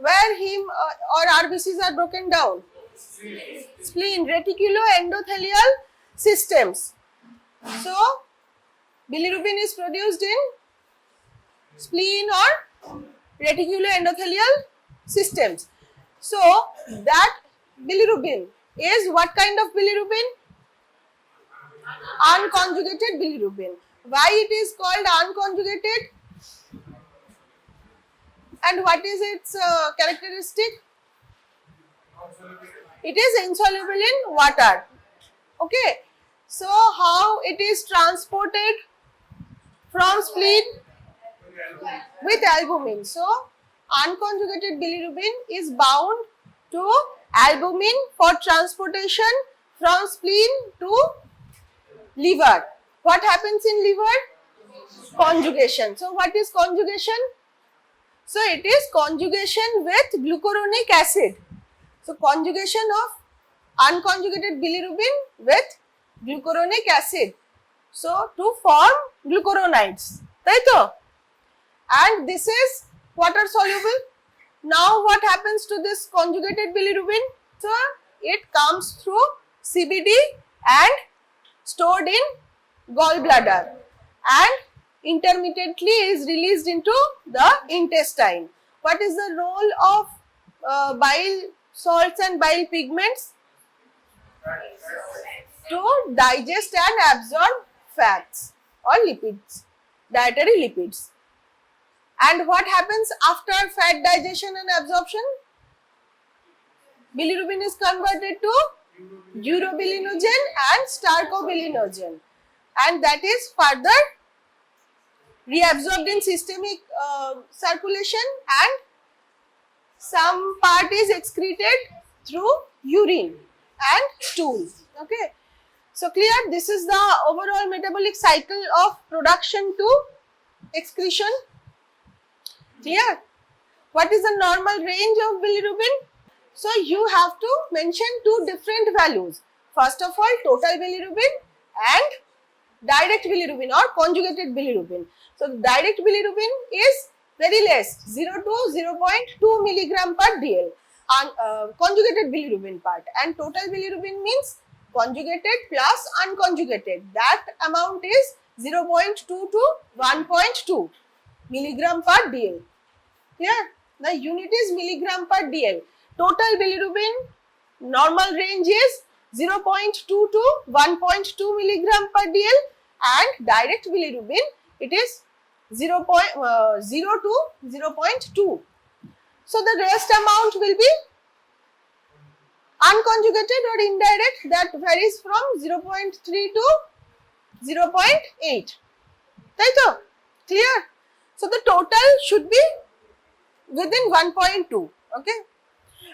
where heme or RBCs are broken down? Spleen, reticuloendothelial systems. So, bilirubin is produced in spleen or reticuloendothelial systems. So, that bilirubin is what kind of bilirubin? Unconjugated bilirubin. Why it is called unconjugated? And what is its characteristic? It is insoluble in water. Okay. So, how it is transported from spleen? With albumin. So, unconjugated bilirubin is bound to albumin for transportation from spleen to liver. What happens in liver? Conjugation. So, what is conjugation? So, it is conjugation with glucuronic acid. So, conjugation of unconjugated bilirubin with glucuronic acid. So, to form glucuronides. Right? And this is water soluble. Now, what happens to this conjugated bilirubin? So, it comes through CBD and stored in gallbladder and intermittently is released into the intestine. What is the role of bile salts and bile pigments? To digest and absorb fats or lipids, dietary lipids. And what happens after fat digestion and absorption? Bilirubin is converted to urobilinogen and stercobilinogen, and that is further reabsorbed in systemic circulation, and some part is excreted through urine and stool. Okay. So, clear? This is the overall metabolic cycle of production to excretion. Clear? What is the normal range of bilirubin? So, you have to mention two different values. First of all, total bilirubin and direct bilirubin or conjugated bilirubin. So, direct bilirubin is very less, 0 to 0.2 milligram per dl, conjugated bilirubin part, and total bilirubin means conjugated plus unconjugated. That amount is 0.2 to 1.2 milligram per dl. Clear? The unit is milligram per dl. Total bilirubin normal range is 0.2 to 1.2 milligram per dl, and direct bilirubin it is 0 to 0.2. So, the rest amount will be unconjugated or indirect, that varies from 0.3 to 0.8. Right? Clear? So, the total should be within 1.2. Okay.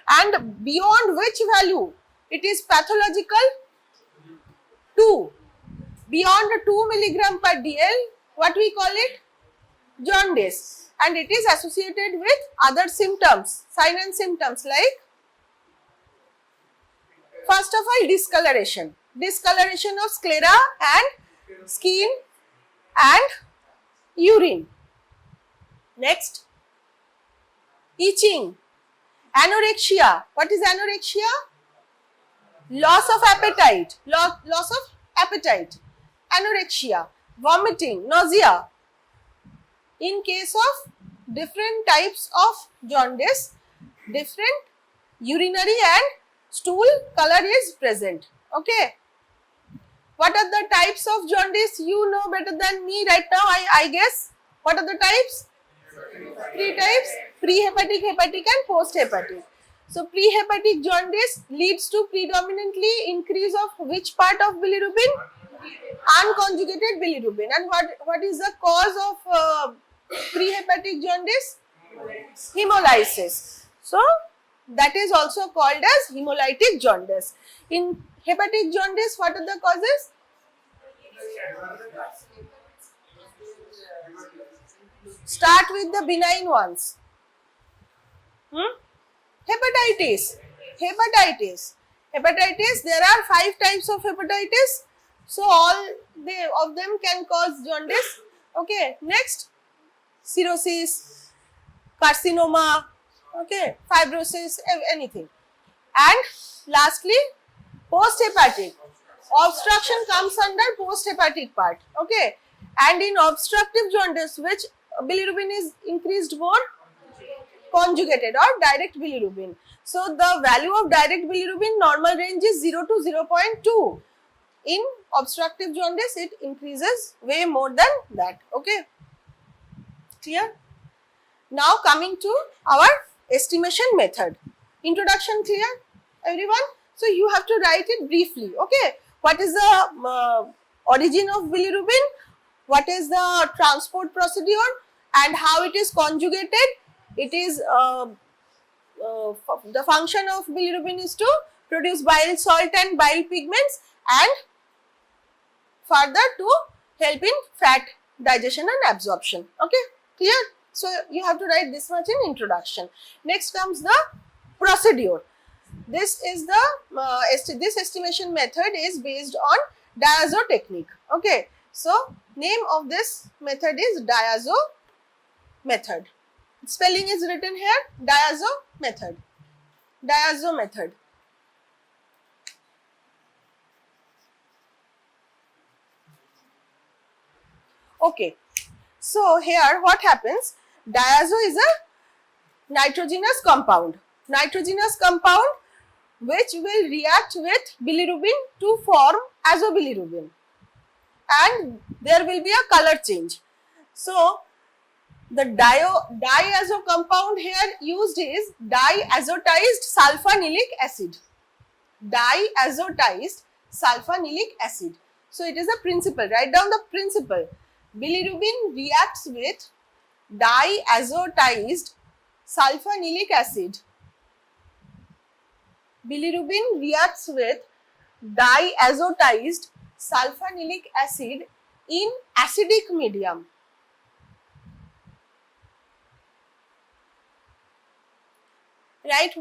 And beyond which value it is pathological? 2. Beyond 2 milligram per dl, what we call it? Jaundice. And it is associated with other symptoms, sign and symptoms like, first of all, discoloration. Discoloration of sclera and skin and urine. Next, itching. Anorexia. What is anorexia? Loss of appetite. Loss of appetite. Anorexia. Vomiting, nausea. In case of different types of jaundice, different urinary and stool color is present. Okay. What are the types of jaundice? You know better than me right now, I guess. What are the types? 3 types: prehepatic, hepatic and posthepatic. So, prehepatic jaundice leads to predominantly increase of which part of bilirubin? Unconjugated bilirubin. And what is the cause of prehepatic jaundice? Hemolysis. So, that is also called as hemolytic jaundice. In hepatic jaundice, what are the causes? Start with the benign ones. Hepatitis. Hepatitis. Hepatitis, there are 5 types of hepatitis. So, all of them can cause jaundice. Okay. Next, cirrhosis, carcinoma, Okay, fibrosis, anything. And lastly, post-hepatic. Obstruction comes under post-hepatic part. Okay, and in obstructive jaundice, which bilirubin is increased more? Conjugated or direct bilirubin. So the value of direct bilirubin normal range is 0 to 0.2. In obstructive jaundice, it increases way more than that. Okay, clear? Now coming to our estimation method. Introduction clear, everyone? So you have to write it briefly. Okay, what is the origin of bilirubin? What is the transport procedure and how it is conjugated? It is the function of bilirubin is to produce bile salt and bile pigments and further to help in fat digestion and absorption. Okay, clear? So you have to write this much in introduction. Next comes the procedure. This is the this estimation method is based on diazo technique. Okay, so name of this method is diazo method. Spelling is written here, diazo method. Diazo method. Okay, so here what happens? Diazo is a nitrogenous compound. Nitrogenous compound which will react with bilirubin to form azobilirubin, and there will be a color change. So the diazo compound here used is diazotized sulfonilic acid. Diazotized sulfonilic acid. So it is a principle. Write down the principle. Bilirubin reacts with diazotized sulfonilic acid. Bilirubin reacts with diazotized sulfonilic acid in acidic medium. Write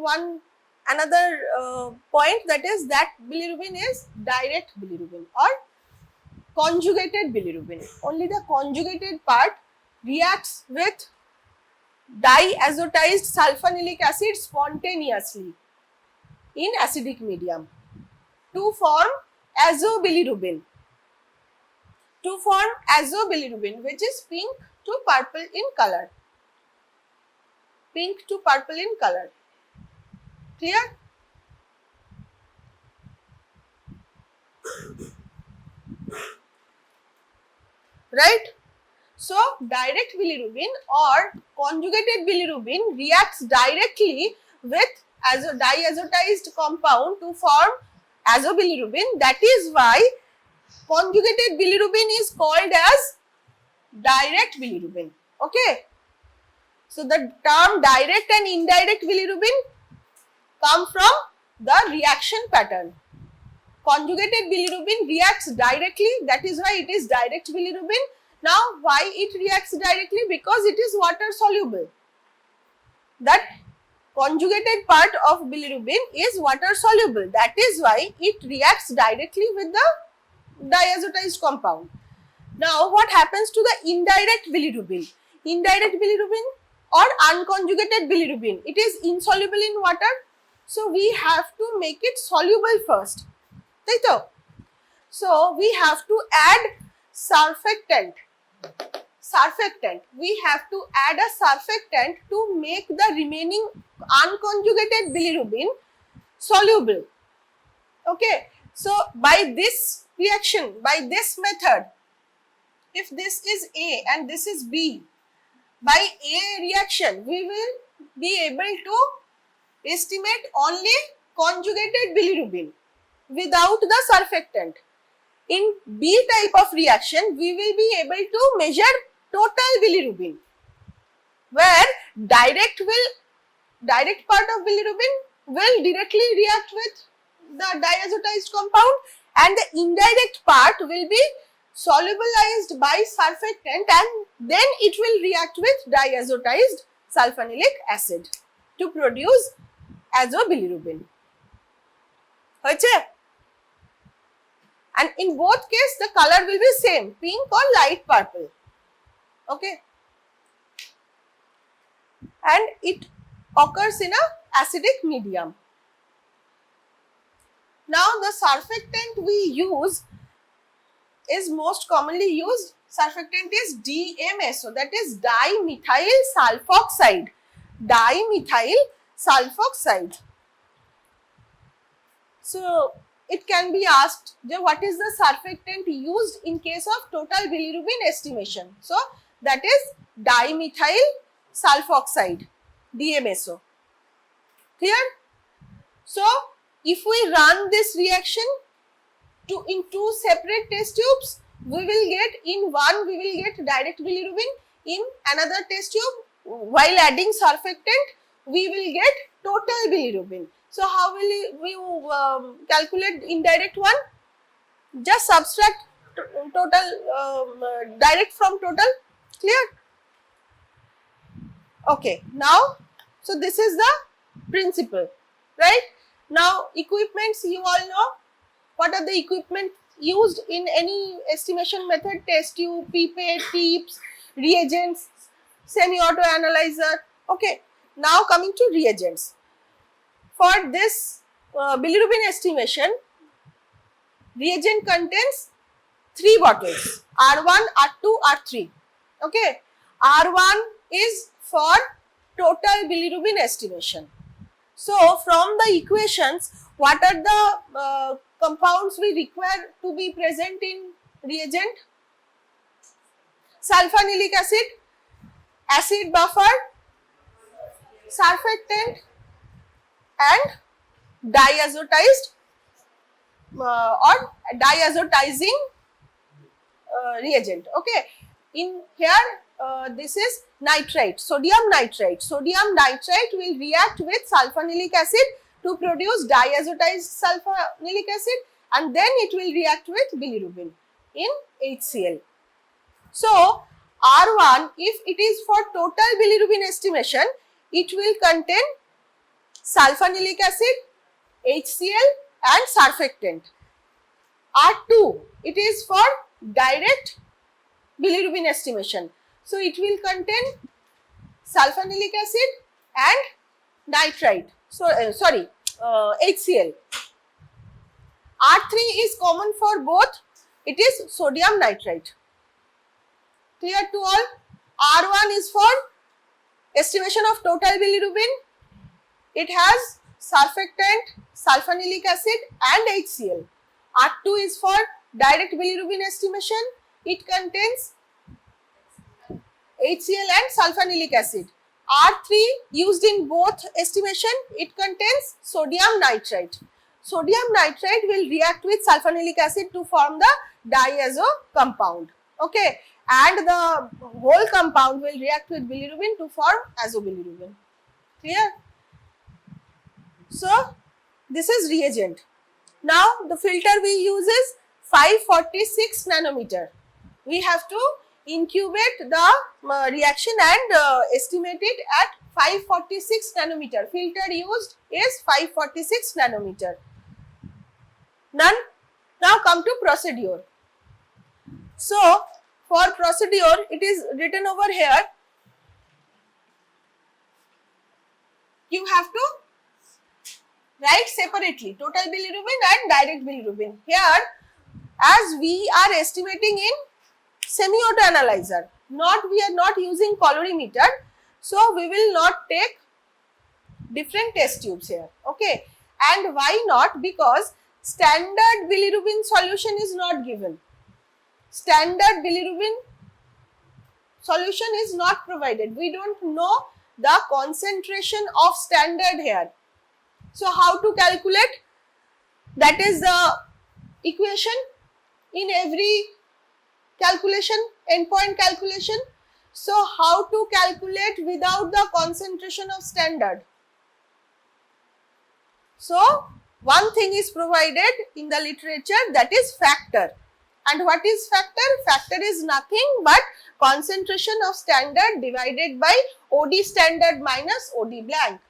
another point, that is that bilirubin is direct bilirubin or conjugated bilirubin. Only the conjugated part reacts with diazotized sulfonilic acid spontaneously in acidic medium to form azobilirubin. To form azobilirubin, which is pink to purple in color. Pink to purple in color. Clear? Right? So direct bilirubin or conjugated bilirubin reacts directly with diazotized compound to form azobilirubin. That is why conjugated bilirubin is called as direct bilirubin. Okay. So the term direct and indirect bilirubin come from the reaction pattern. Conjugated bilirubin reacts directly, that is why it is direct bilirubin. Now why it reacts directly? Because it is water soluble. That conjugated part of bilirubin is water soluble. That is why it reacts directly with the diazotized compound. Now what happens to the indirect bilirubin? Indirect bilirubin or unconjugated bilirubin, it is insoluble in water. So we have to make it soluble first. So we have to add surfactant. We have to add a surfactant to make the remaining unconjugated bilirubin soluble. Okay. So by this reaction, by this method, if this is A and this is B, by A reaction we will be able to estimate only conjugated bilirubin without the surfactant. In B type of reaction, we will be able to measure total bilirubin, where direct part of bilirubin will directly react with the diazotized compound and the indirect part will be solubilized by surfactant and then it will react with diazotized sulfonilic acid to produce azobilirubin. And in both cases the color will be same, pink or light purple. Okay. And it occurs in a acidic medium. Now the surfactant we use is most commonly used surfactant is DMSO, that is dimethyl sulfoxide. Dimethyl sulfoxide. So it can be asked, what is the surfactant used in case of total bilirubin estimation? So that is dimethyl sulfoxide, DMSO. Clear? So if we run this reaction in two separate test tubes, we will get, in one we will get direct bilirubin, in another test tube while adding surfactant we will get total bilirubin. So how will we calculate indirect one? Just subtract total direct from total. Clear? Okay, now so this is the principle, right? Now equipments, you all know what are the equipment used in any estimation method: test tube, pipette, tips, reagents, semi-auto analyzer. Okay, now coming to reagents. For this bilirubin estimation, reagent contains 3 bottles: R1, R2, R3. Okay, R1 is for total bilirubin estimation. So from the equations, what are the compounds we require to be present in reagent? Sulfonilic acid, acid buffer, surfactant and diazotized or diazotizing reagent. Okay, in here this is nitrite, sodium nitrite. Sodium nitrite will react with sulfonilic acid to produce diazotized sulfonilic acid, and then it will react with bilirubin in HCl. So R1, if it is for total bilirubin estimation, it will contain sulfonilic acid, HCl and surfactant. R2, it is for direct bilirubin estimation. So it will contain sulfonilic acid and nitrite. So HCl. R3 is common for both. It is sodium nitrite. Clear to all? R1 is for estimation of total bilirubin. It has surfactant, sulfonilic acid and HCl. R2 is for direct bilirubin estimation. It contains HCl and sulfonilic acid. R3 used in both estimation, it contains sodium nitrite. Sodium nitrite will react with sulfonilic acid to form the diazo compound. Okay, and the whole compound will react with bilirubin to form azobilirubin. Clear? So this is reagent. Now the filter we use is 546 nanometer. We have to incubate the reaction and estimate it at 546 nanometer. Filter used is 546 nanometer. None. Now come to procedure. So for procedure, it is written over here. You have to write separately total bilirubin and direct bilirubin. Here, as we are estimating in semi-auto analyzer, we are not using colorimeter, so we will not take different test tubes here. Okay, and why not? Because standard bilirubin solution is not given. Standard bilirubin solution is not provided. We don't know the concentration of standard here. So how to calculate? That is the equation in every calculation, endpoint calculation. So how to calculate without the concentration of standard? So one thing is provided in the literature, that is factor. And what is factor? Factor is nothing but concentration of standard divided by OD standard minus OD blank.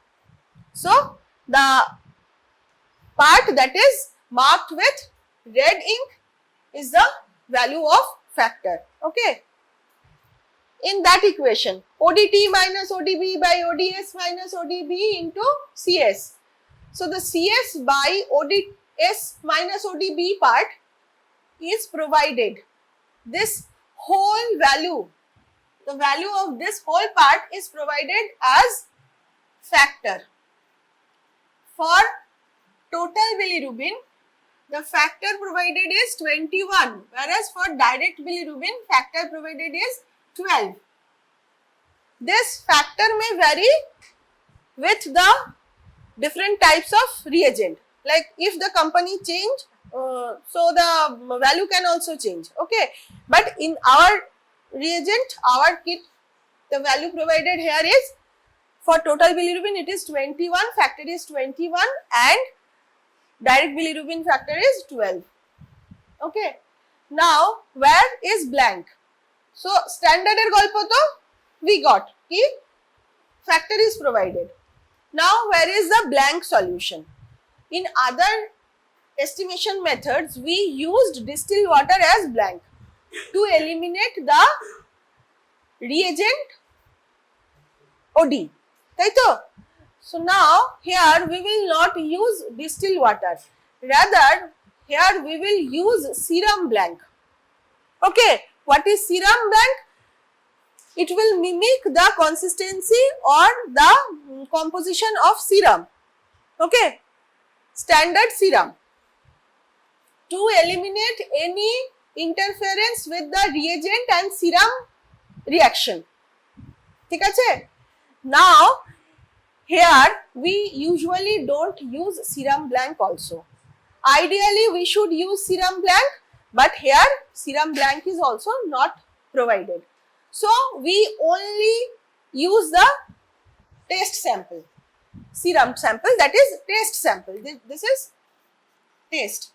So the part that is marked with red ink is the value of factor. Okay. in that equation, ODT minus ODB by ODS minus ODB into CS. So the CS by ODS minus ODB part is provided. This whole value, the value of this whole part is provided as factor. For total bilirubin, the factor provided is 21, whereas for direct bilirubin, factor provided is 12. This factor may vary with the different types of reagent. Like if the company change, so the value can also change. Okay, but in our reagent, our kit, the value provided here is for total bilirubin it is 21, factor is 21, and direct bilirubin factor is 12. Okay, now where is blank? So standard er golpo to we got ki factor is provided. Now where is the blank solution? In other estimation methods we used distilled water as blank to eliminate the reagent OD. Taito? So now here we will not use distilled water, rather here we will use serum blank. Okay, what is serum blank? It will mimic the consistency or the composition of serum. Okay, standard serum, to eliminate any interference with the reagent and serum reaction. ठीक है? Now here we usually don't use serum blank also. Ideally we should use serum blank, but here serum blank is also not provided. So we only use the test sample, serum sample, that is test sample. This is test.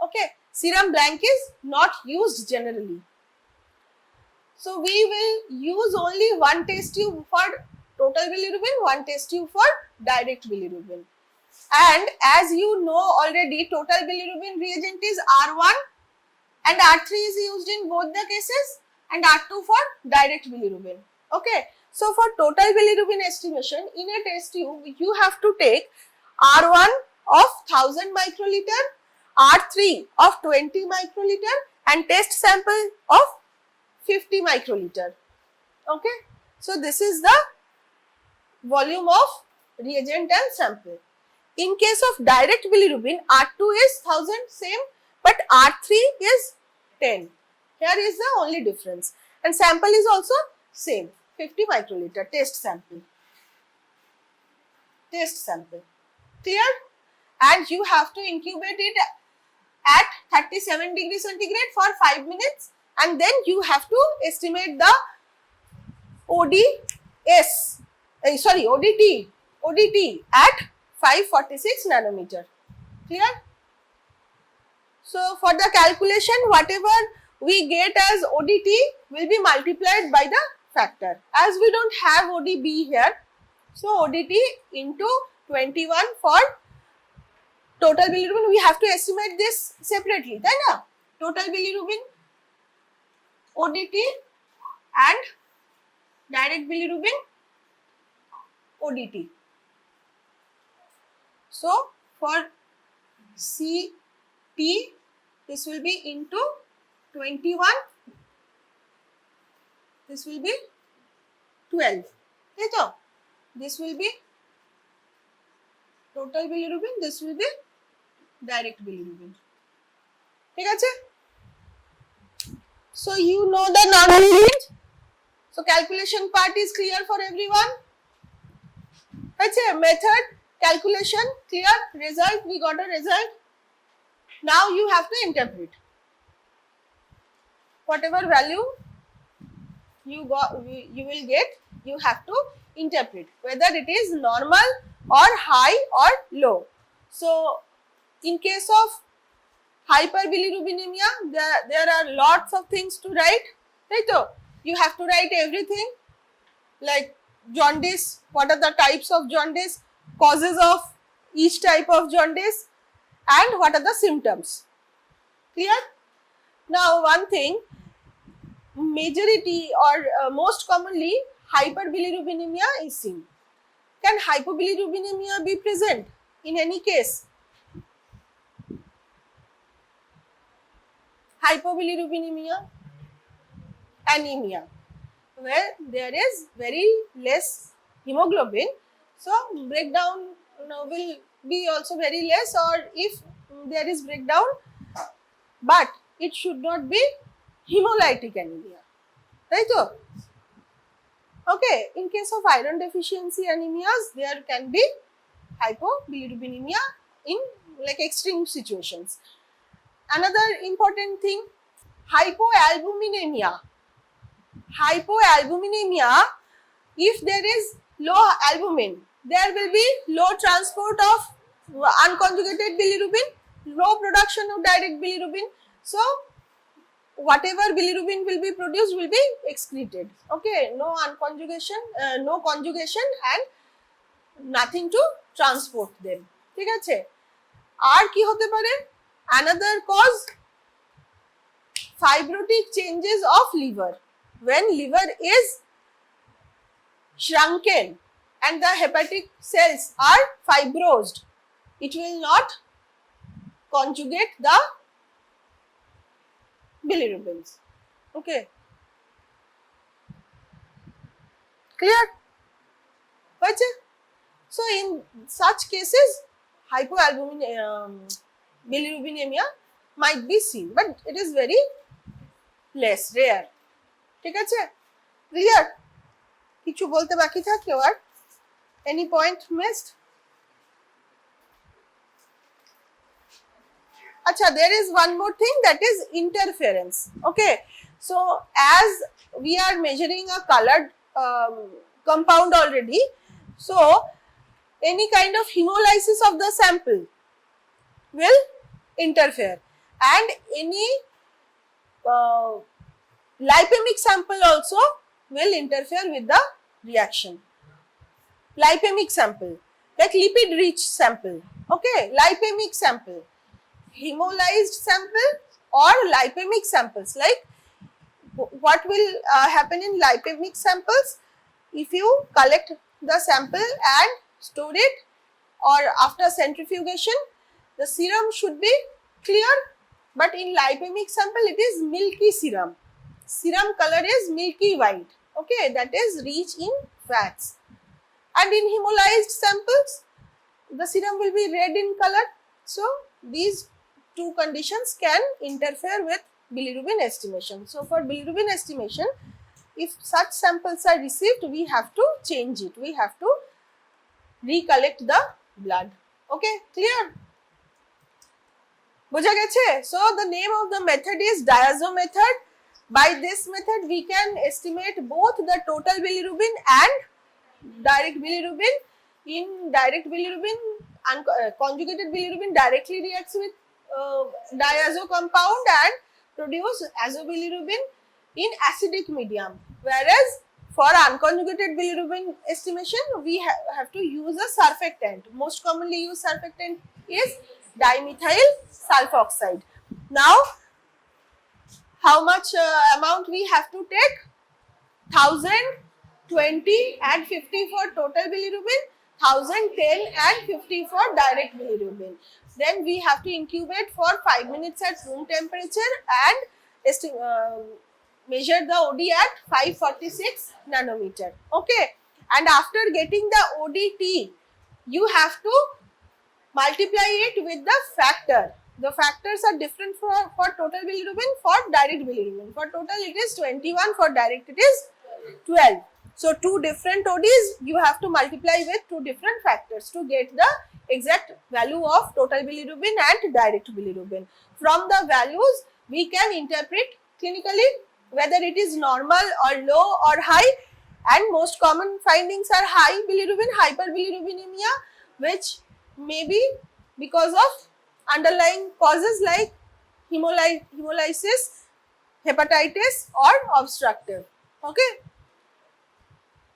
Okay, serum blank is not used generally. So we will use only one test tube for total bilirubin, one test tube for direct bilirubin. And as you know already, total bilirubin reagent is R1 and R3 is used in both the cases, and R2 for direct bilirubin. Okay, so for total bilirubin estimation in a test tube, you have to take R1 of 1000 microliter, R3 of 20 microliter, and test sample of 50 microliter. Okay, so this is the volume of reagent and sample. In case of direct bilirubin, R2 is 1000 same, but R3 is 10. Here is the only difference, and sample is also same, 50 microliter test sample. Test sample, clear? And you have to incubate it at 37 degrees centigrade for 5 minutes, and then you have to estimate the ODT at 546 nanometer. Clear? So for the calculation, whatever we get as ODT will be multiplied by the factor. As we don't have ODB here, so ODT into 21 for total bilirubin, we have to estimate this separately. Then total bilirubin, ODT and direct bilirubin, ODT. So for CT, this will be into 21, this will be 12. This will be total bilirubin, this will be direct bilirubin. So you know the normal range. So calculation part is clear for everyone. Method, calculation, clear, result, we got a result. Now you have to interpret. Whatever value you will get, you have to interpret whether it is normal or high or low. So in case of hyperbilirubinemia, there are lots of things to write, right? So you have to write everything like jaundice, what are the types of jaundice, causes of each type of jaundice, and what are the symptoms. Clear? Now one thing, majority or most commonly hyperbilirubinemia is seen. Can hypobilirubinemia be present in any case? Hypobilirubinemia, anemia, where there is very less hemoglobin, so breakdown will be also very less, or if there is breakdown, but it should not be hemolytic anemia, right? Okay, in case of iron deficiency anemias, there can be hypobilirubinemia in like extreme situations. Another important thing, hypoalbuminemia. Hypoalbuminemia, if there is low albumin, there will be low transport of unconjugated bilirubin, low production of direct bilirubin. So, whatever bilirubin will be produced will be excreted. Okay, no unconjugation, no conjugation and nothing to transport them. ঠিক আছে, আর কি হতে পারে? Another cause, fibrotic changes of liver. When liver is shrunken and the hepatic cells are fibrosed, it will not conjugate the bilirubins. Okay, clear? So in such cases, hypoalbuminemia might be seen, but it is very less rare. ঠিক আছে, clear? কিছু বলতে বাকি থাকলো আর? Any point missed? Acha, there is one more thing, that is interference. Okay, so as we are measuring a colored compound already, so any kind of hemolysis of the sample will interfere, and any lipemic sample also will interfere with the reaction. Lipemic sample, like lipid rich sample. Okay, lipemic sample, hemolyzed sample or lipemic samples. Like what will happen in lipemic samples? If you collect the sample and store it, or after centrifugation, the serum should be clear, but in lipemic sample it is milky serum. Serum color is milky white. Okay, that is rich in fats. And in hemolyzed samples, the serum will be red in color. So these two conditions can interfere with bilirubin estimation. So for bilirubin estimation, if such samples are received, we have to change it. We have to recollect the blood. Okay, clear? Bujha geche? So the name of the method is diazo method. By this method, we can estimate both the total bilirubin and direct bilirubin. In direct bilirubin, conjugated bilirubin directly reacts with diazo compound and produce azobilirubin in acidic medium, whereas for unconjugated bilirubin estimation, we have to use a surfactant. Most commonly used surfactant is dimethyl sulfoxide. Now, how much amount we have to take? 1000, 20 and 50 for total bilirubin, 1010 and 50 for direct bilirubin. Then we have to incubate for 5 minutes at room temperature and measure the OD at 546 nanometer. Okay, and after getting the ODT, you have to multiply it with the factor. The factors are different for total bilirubin, for direct bilirubin. For total it is 21, for direct it is 12. So two different ODs you have to multiply with two different factors to get the exact value of total bilirubin and direct bilirubin. From the values, we can interpret clinically whether it is normal or low or high, and most common findings are high bilirubin, hyperbilirubinemia, which may be because of underlying causes like hemolysis, hepatitis or obstructive. Okay,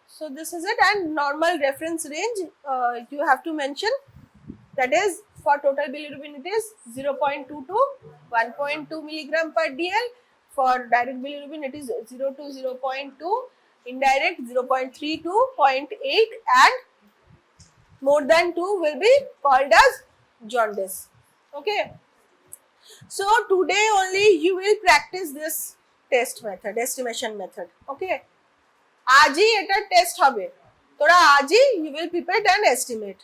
so this is it. And normal reference range you have to mention, that is for total bilirubin it is 0.2 to 1.2 milligram per dl. for direct bilirubin it is 0 to 0.2, indirect 0.3 to 0.8, and more than 2 will be called as jaundice. Okay, so today only you will practice this test method, estimation method. Okay, আজই এটা test হবে, তোরা আজই you will prepare an estimate.